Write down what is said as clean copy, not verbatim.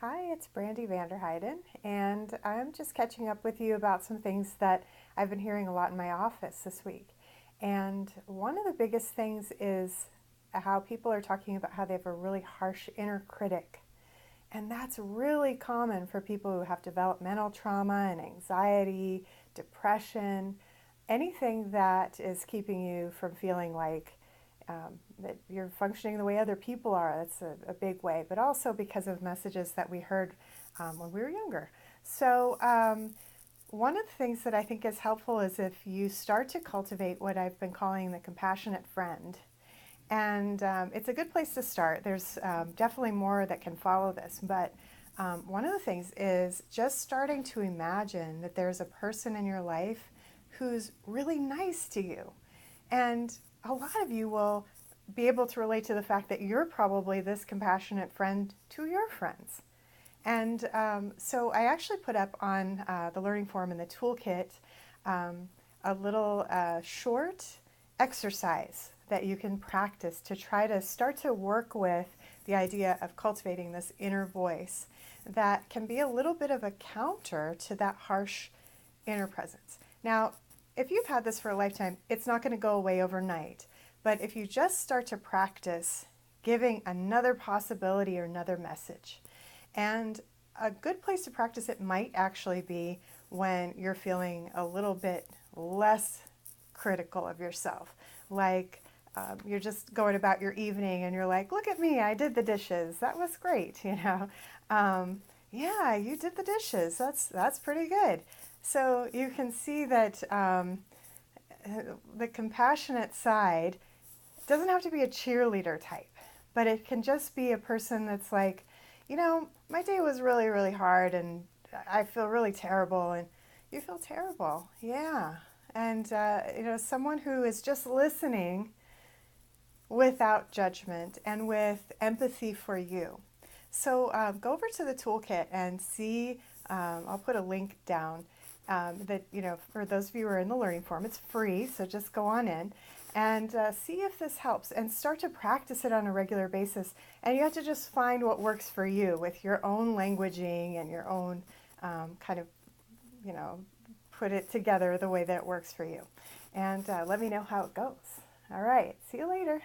Hi, it's Brandy Vanderheiden, and I'm just catching up with you about some things that I've been hearing a lot in my office this week. And one of the biggest things is how people are talking about how they have a really harsh inner critic. And that's really common for people who have developmental trauma and anxiety, depression, anything that is keeping you from feeling like that you're functioning the way other people are. That's a big way, but also because of messages that we heard when we were younger. So, one of the things that I think is helpful is if you start to cultivate what I've been calling the compassionate friend. And it's a good place to start. There's definitely more that can follow this, but one of the things is just starting to imagine that there's a person in your life who's really nice to you. And a lot of you will be able to relate to the fact that you're probably this compassionate friend to your friends. And so I actually put up on the Learning Forum in the toolkit um, a little short exercise that you can practice to try to start to work with the idea of cultivating this inner voice that can be a little bit of a counter to that harsh inner presence. Now, if you've had this for a lifetime, it's not going to go away overnight. But if you just start to practice giving another possibility or another message, and a good place to practice it might actually be when you're feeling a little bit less critical of yourself. Like you're just going about your evening and you're like, look at me, I did the dishes. That was great, you know. Yeah, you did the dishes. That's pretty good. So you can see that the compassionate side doesn't have to be a cheerleader type, but it can just be a person that's like, my day was really, really hard and I feel really terrible. And you feel terrible. Yeah. And, someone who is just listening without judgment and with empathy for you. So go over to the toolkit and see, I'll put a link down that, for those of you who are in the learning forum, it's free, so just go on in and see if this helps and start to practice it on a regular basis. And you have to just find what works for you with your own languaging and your own kind of, put it together the way that it works for you. And let me know how it goes. All right, see you later.